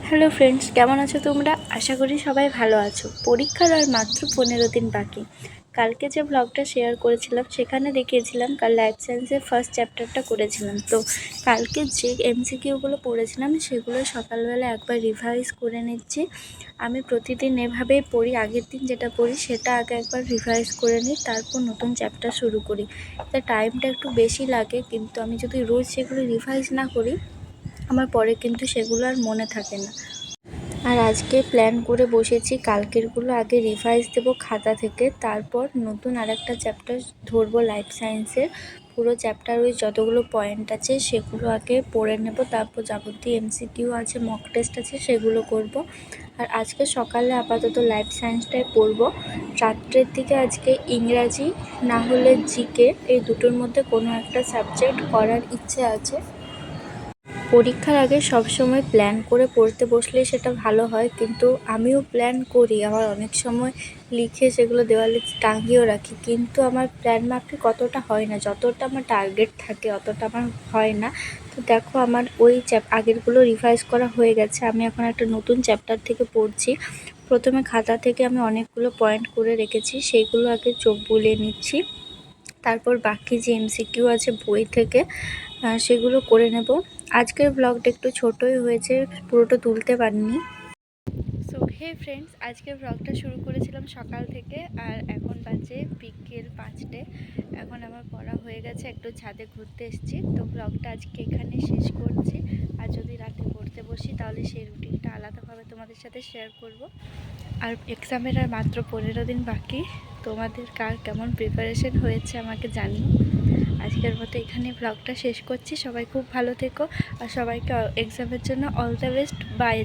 Hello friends, কেমন আছো তোমরা? আশা করি সবাই ভালো আছো। পরীক্ষার আর মাত্র 15 দিন বাকি। কালকে যে ব্লগটা শেয়ার করেছিলাম সেখানে দেখিয়েছিলাম কাল লাইফ সায়েন্সের ফার্স্ট চ্যাপ্টারটা করেছিলাম। তো কালকে যে এমসিকিউগুলো পড়েছিলাম সেগুলো সকালবেলা একবার রিভাইজ করে নিচ্ছি। আমি প্রতিদিন এভাবেই পড়ি, আগের দিন যেটা পড়ি সেটা আগে একবার রিভাইজ করে নিই, তারপর নতুন চ্যাপ্টার শুরু করি। তা টাইমটা একটু বেশি লাগে, কিন্তু আমি যদি রোজ সেগুলো রিভাইজ না করি আমার পরে কিন্তু সেগুলো আর মনে থাকে না। আর আজকে প্ল্যান করে বসেছি কালকেরগুলো আগে রিভাইজ দেবো খাতা থেকে, তারপর নতুন আরেকটা চ্যাপ্টার ধরবো লাইফ সায়েন্সের। পুরো চ্যাপ্টার ওই যতগুলো পয়েন্ট আছে সেগুলো আগে পড়ে নেব, তারপর যাবতীয় এমসিকিউ আছে, মক টেস্ট আছে, সেগুলো করব। আর আজকে সকালে আপাতত লাইফ সায়েন্সটাই পড়বো। রাত্রের দিকে আজকে ইংরাজি না হলে জিকে, এই দুটোর মধ্যে কোনো একটা সাবজেক্ট করার ইচ্ছে আছে। পরীক্ষার আগে সবসময় প্ল্যান করে পড়তে বসলে সেটা ভালো হয়, কিন্তু আমিও প্ল্যান করি, আবার অনেক সময় লিখে সেগুলো দেওয়ালে টাঙিয়েও রাখি, কিন্তু আমার প্ল্যান মাফিক কতটা হয় না, যতটা আমার টার্গেট থাকে অতটা আমার হয় না। তো দেখো আমার ওই আগেরগুলো রিভাইজ করা হয়ে গেছে, আমি এখন একটা নতুন চ্যাপ্টার থেকে পড়ছি। প্রথমে খাতা থেকে আমি অনেকগুলো পয়েন্ট করে রেখেছি, সেইগুলো আগে চোখ বুলিয়ে নিচ্ছি, তারপর বাকি যে এমসিকিউ আছে বই থেকে সেগুলো করে নেব। আজকের ব্লগটা একটু ছোটই হয়েছে, পুরোটা তুলতে পারিনি। সো হে ফ্রেন্ডস, আজকের ব্লগটা শুরু করেছিলাম সকাল থেকে, আর এখন বাজে বিকেল 5টে। এখন আমার পড়া হয়ে গেছে, একটু ছাদে ঘুরতে এসেছি। তো ব্লগটা আজকে এখানে শেষ করছি। আর যদি রাতে পড়তে বসি তাহলে সেই রুটিনটা আলাদাভাবে তোমাদের সাথে শেয়ার করব। আর এক্সামের আর মাত্র 15 দিন বাকি। তোমাদের কার কেমন প্রিপারেশন হয়েছে আমাকে জানিও। আজকের মতো এখানে ব্লগটা শেষ করছি। সবাই খুব ভালো থেকো, আর সবাইকে এক্সামের জন্য অল দ্য বেস্ট। বাই।